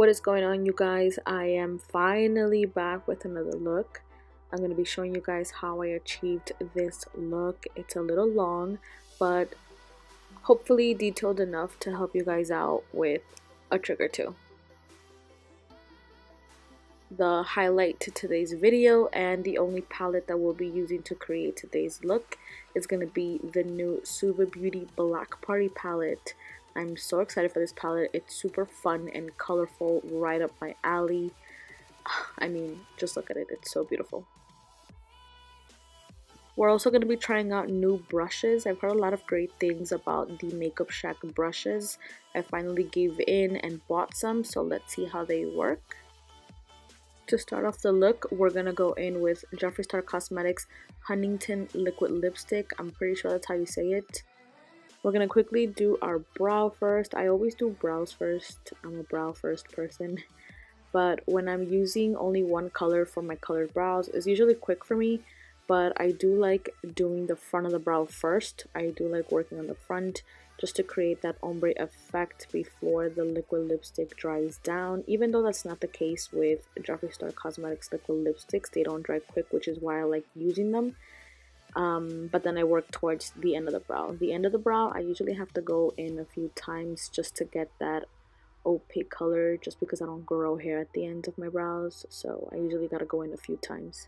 What is going on, you guys? I am finally back with another look. I'm going to be showing you guys how I achieved this look. It's a little long, but hopefully detailed enough to help you guys out with a trick or two. The highlight to today's video and the only palette that we'll be using to create today's look is going to be the new Suva Beauty Black Party palette. I'm so excited for this palette. It's super fun and colorful, right up my alley. I mean, just look at it. It's so beautiful. We're also going to be trying out new brushes. I've heard a lot of great things about the Makeup Shack brushes. I finally gave in and bought some, so let's see how they work. To start off the look, we're going to go in with Jeffree Star Cosmetics Huntington Liquid Lipstick. I'm pretty sure that's how you say it. We're going to quickly do our brow first. I always do brows first. I'm a brow first person. But when I'm using only one color for my colored brows, it's usually quick for me. But I do like doing the front of the brow first. I do like working on the front just to create that ombre effect before the liquid lipstick dries down. Even though that's not the case with Jeffree Star Cosmetics liquid lipsticks, they don't dry quick, which is why I like using them. But then I work towards the end of the brow. The end of the brow, I usually have to go in a few times just to get that opaque color, just because I don't grow hair at the end of my brows, so I usually gotta go in a few times.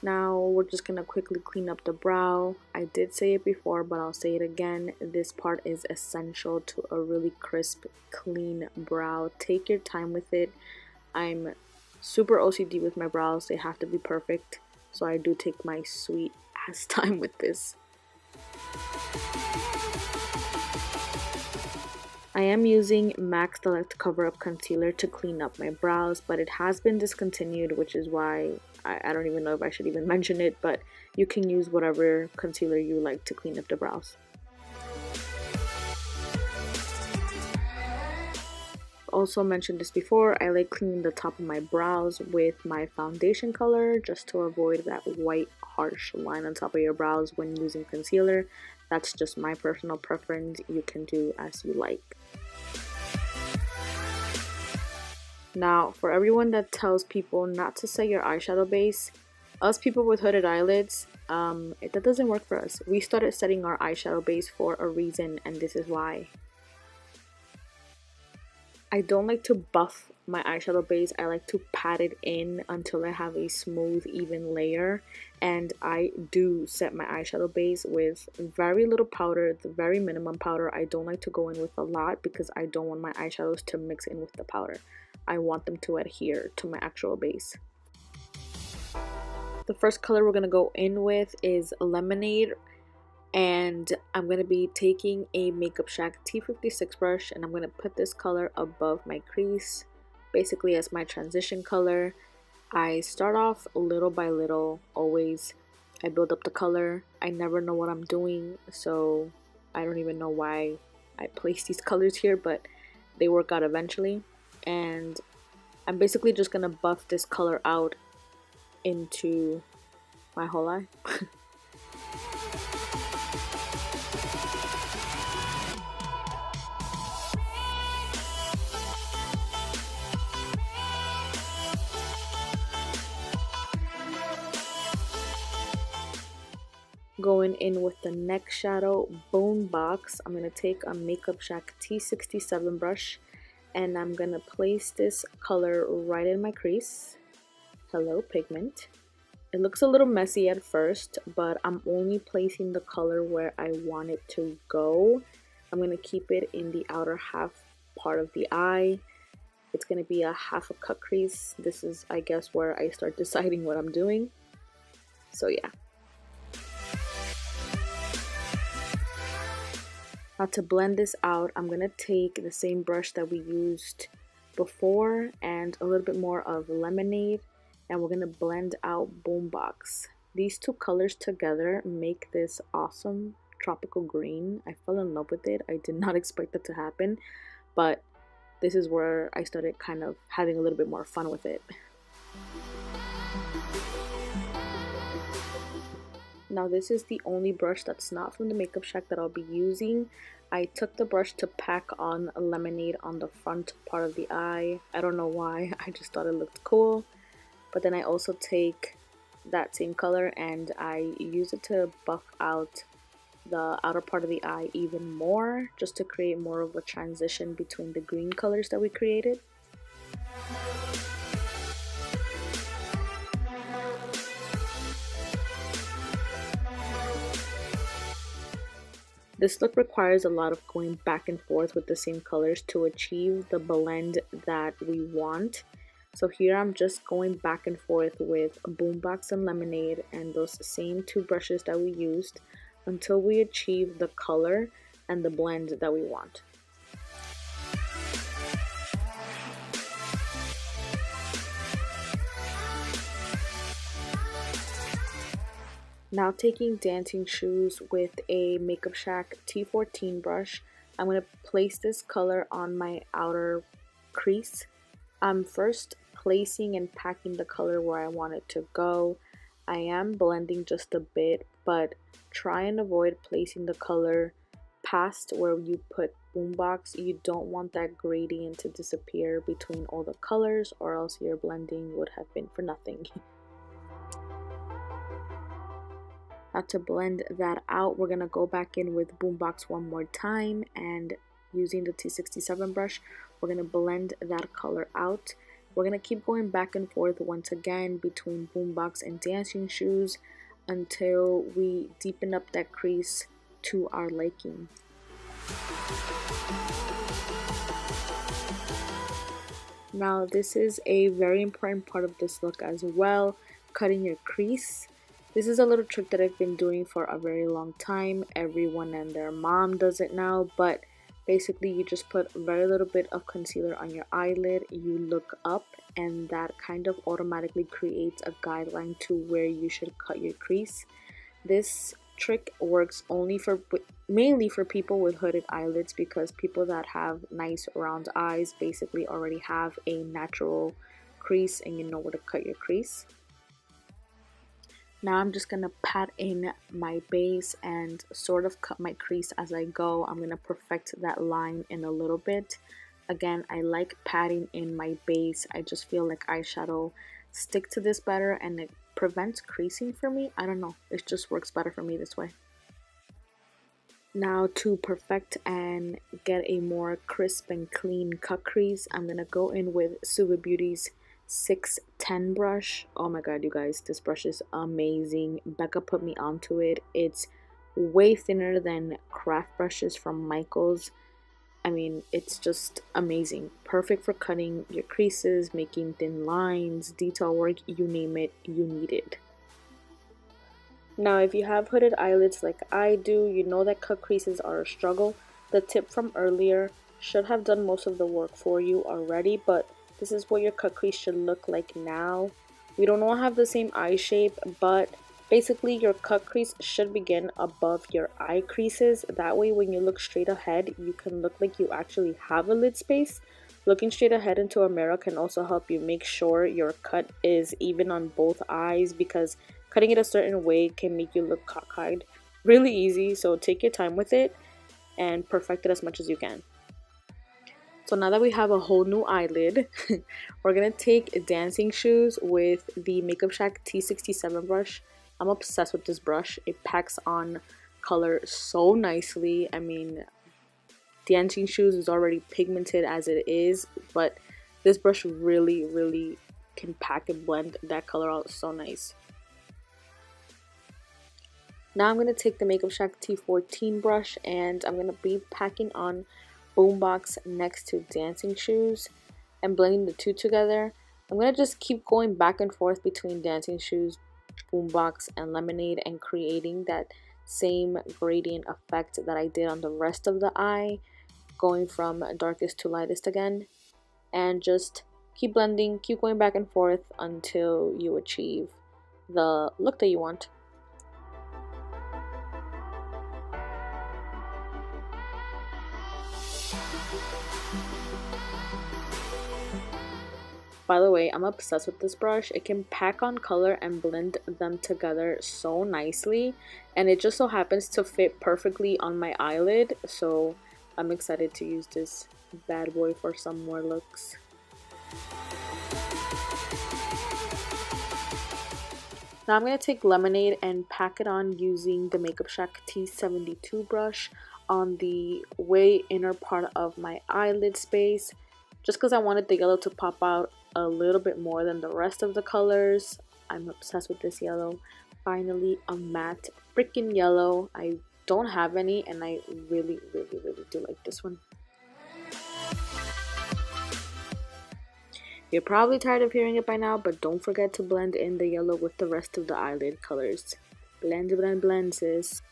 Now we're just gonna quickly clean up the brow. I did say it before, but I'll say it again. This part is essential to a really crisp, clean brow. Take your time with it. I'm super OCD with my brows. They have to be perfect, so I do take my sweet ass time with this. I am using MAC Select Cover Up Concealer to clean up my brows, but it has been discontinued, which is why I don't even know if I should even mention it, but you can use whatever concealer you like to clean up the brows. Also mentioned this before, I like cleaning the top of my brows with my foundation color just to avoid that white harsh line on top of your brows when using concealer. That's just my personal preference. You can do as you like. Now, for everyone that tells people not to set your eyeshadow base, us people with hooded eyelids, that doesn't work for us. We started setting our eyeshadow base for a reason, and this is why. I don't like to buff my eyeshadow base. I like to pat it in until I have a smooth, even layer. And I do set my eyeshadow base with very little powder, the very minimum powder. I don't like to go in with a lot because I don't want my eyeshadows to mix in with the powder. I want them to adhere to my actual base. The first color we're going to go in with is Lemonade. And I'm going to be taking a Makeup Shack T56 brush and I'm going to put this color above my crease, basically as my transition color. I start off little by little, always. I build up the color. I never know what I'm doing, so I don't even know why I place these colors here, but they work out eventually. And I'm basically just going to buff this color out into my whole eye. Going in with the neck shadow Bone Box, I'm going to take a Makeup Shack T67 brush and I'm going to place this color right in my crease. Hello, pigment. It looks a little messy at first, but I'm only placing the color where I want it to go. I'm going to keep it in the outer half part of the eye. It's going to be a half a cut crease. This is, I guess, where I start deciding what I'm doing. So yeah. Now to blend this out, I'm going to take the same brush that we used before and a little bit more of Lemonade, and we're going to blend out Boombox. These two colors together make this awesome tropical green. I fell in love with it. I did not expect that to happen, but this is where I started kind of having a little bit more fun with it. Now this is the only brush that's not from the Makeup Shack that I'll be using. I took the brush to pack on lemonade on the front part of the eye. I don't know why, I just thought it looked cool. But then I also take that same color and I use it to buff out the outer part of the eye even more, just to create more of a transition between the green colors that we created. This look requires a lot of going back and forth with the same colors to achieve the blend that we want. So here I'm just going back and forth with Boombox and Lemonade and those same two brushes that we used until we achieve the color and the blend that we want. Now taking Dancing Shoes with a Makeup Shack T14 brush, I'm going to place this color on my outer crease. I'm first placing and packing the color where I want it to go. I am blending just a bit, but try and avoid placing the color past where you put Boombox. You don't want that gradient to disappear between all the colors, or else your blending would have been for nothing. Now to blend that out, we're going to go back in with Boombox one more time, and using the T67 brush, we're going to blend that color out. We're going to keep going back and forth once again between Boombox and Dancing Shoes until we deepen up that crease to our liking. Now this is a very important part of this look as well, cutting your crease. This is a little trick that I've been doing for a very long time. Everyone and their mom does it now, but basically you just put a very little bit of concealer on your eyelid, you look up, and that kind of automatically creates a guideline to where you should cut your crease. This trick works mainly for people with hooded eyelids, because people that have nice round eyes basically already have a natural crease and you know where to cut your crease. Now I'm just going to pat in my base and sort of cut my crease as I go. I'm going to perfect that line in a little bit. Again, I like patting in my base. I just feel like eyeshadow stick to this better and it prevents creasing for me. I don't know, it just works better for me this way. Now to perfect and get a more crisp and clean cut crease, I'm going to go in with Suva Beauty's 610 brush. Oh my god, you guys, this brush is amazing. Becca put me onto it. It's way thinner than craft brushes from Michaels. I mean, it's just amazing. Perfect for cutting your creases, making thin lines, detail work, you name it, you need it. Now if you have hooded eyelids like I do, you know that cut creases are a struggle. The tip from earlier should have done most of the work for you already, but this is what your cut crease should look like now. We don't all have the same eye shape, but basically your cut crease should begin above your eye creases. That way when you look straight ahead, you can look like you actually have a lid space. Looking straight ahead into a mirror can also help you make sure your cut is even on both eyes, because cutting it a certain way can make you look cockeyed really easy. So take your time with it and perfect it as much as you can. So now that we have a whole new eyelid, we're going to take Dancing Shoes with the Makeup Shack T67 brush. I'm obsessed with this brush. It packs on color so nicely. I mean, Dancing Shoes is already pigmented as it is, but this brush really can pack and blend that color out so nice. Now I'm going to take the Makeup Shack T14 brush and I'm going to be packing on Boombox next to Dancing Shoes and blending the two together. I'm going to just keep going back and forth between Dancing Shoes, Boombox, and Lemonade and creating that same gradient effect that I did on the rest of the eye, going from darkest to lightest again, and just keep blending, keep going back and forth until you achieve the look that you want. By the way, I'm obsessed with this brush. It can pack on color and blend them together so nicely, and it just so happens to fit perfectly on my eyelid, so I'm excited to use this bad boy for some more looks. Now I'm going to take Lemonade and pack it on using the Makeup Shack T72 brush on the way inner part of my eyelid space, just because I wanted the yellow to pop out a little bit more than the rest of the colors. I'm obsessed with this yellow. Finally, a matte freaking yellow. I don't have any, and I really do like this one. You're probably tired of hearing it by now, but don't forget to blend in the yellow with the rest of the eyelid colors. Blend, blend, blend, sis.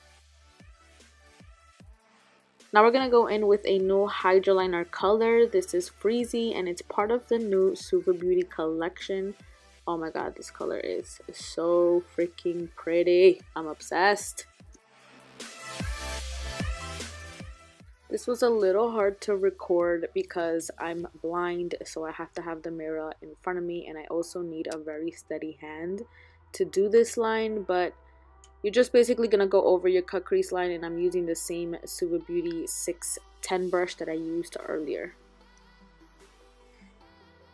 Now we're going to go in with a new Hydraliner color. This is Freebie, and it's part of the new Suva Beauty collection. Oh my god, this color is so freaking pretty. I'm obsessed. This was a little hard to record because I'm blind, so I have to have the mirror in front of me, and I also need a very steady hand to do this line, but you're just basically going to go over your cut crease line, and I'm using the same Suva Beauty 610 brush that I used earlier.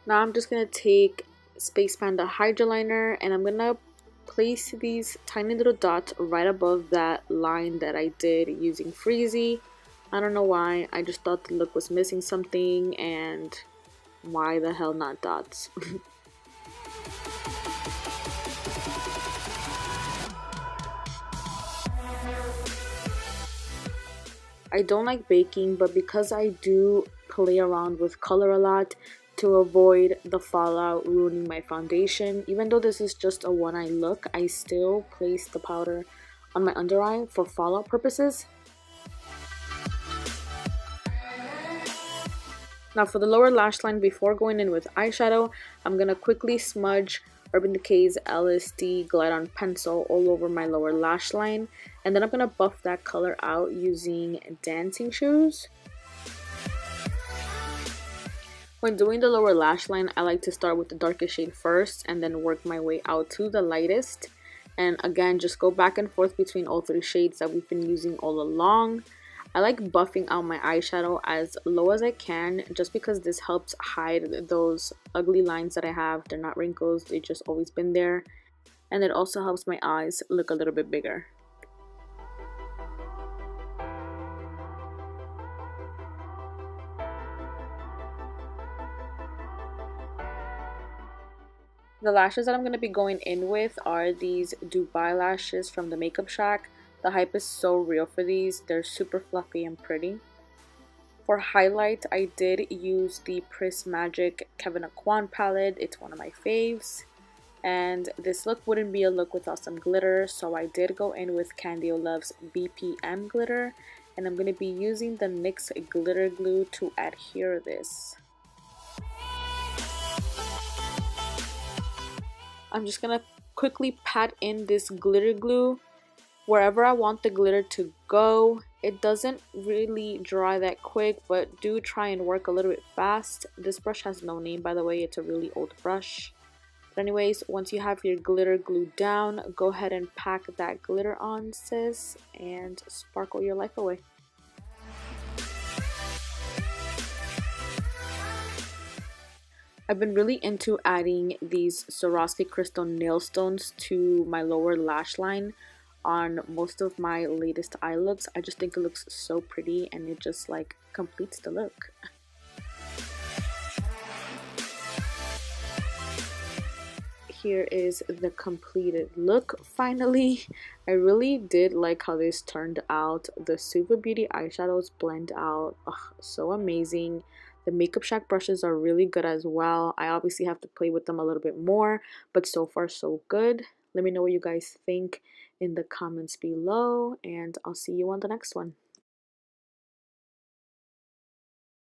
Now I'm just going to take Space Panda Hydraliner, and I'm going to place these tiny little dots right above that line that I did using Freebie. I don't know why, I just thought the look was missing something, and why the hell not dots? I don't like baking, but because I do play around with color a lot to avoid the fallout ruining my foundation, even though this is just a one eye look, I still place the powder on my under eye for fallout purposes. Now for the lower lash line, before going in with eyeshadow, I'm going to quickly smudge Urban Decay's LSD Glide On Pencil all over my lower lash line. And then I'm going to buff that color out using Dancing Shoes. When doing the lower lash line, I like to start with the darkest shade first and then work my way out to the lightest. And again, just go back and forth between all three shades that we've been using all along. I like buffing out my eyeshadow as low as I can, just because this helps hide those ugly lines that I have. They're not wrinkles, they've just always been there. And it also helps my eyes look a little bit bigger. The lashes that I'm going to be going in with are these Dubai lashes from the Makeup Shack. The hype is so real for these. They're super fluffy and pretty. For highlight, I did use the Prismagic Kevin Aquan palette. It's one of my faves. And this look wouldn't be a look without some glitter, so I did go in with Candy Love's BPM glitter. And I'm going to be using the NYX Glitter Glue to adhere this. I'm just going to quickly pat in this glitter glue wherever I want the glitter to go. It doesn't really dry that quick, but do try and work a little bit fast. This brush has no name, by the way. It's a really old brush. But anyways, once you have your glitter glued down, go ahead and pack that glitter on, sis, and sparkle your life away. I've been really into adding these Swarovski crystal nail stones to my lower lash line on most of my latest eye looks. I just think it looks so pretty, and it just like completes the look. Here is the completed look finally. I really did like how this turned out. The Suva Beauty eyeshadows blend out so amazing. The Makeup Shack brushes are really good as well. I obviously have to play with them a little bit more, but so far so good. Let me know what you guys think in the comments below, and I'll see you on the next one.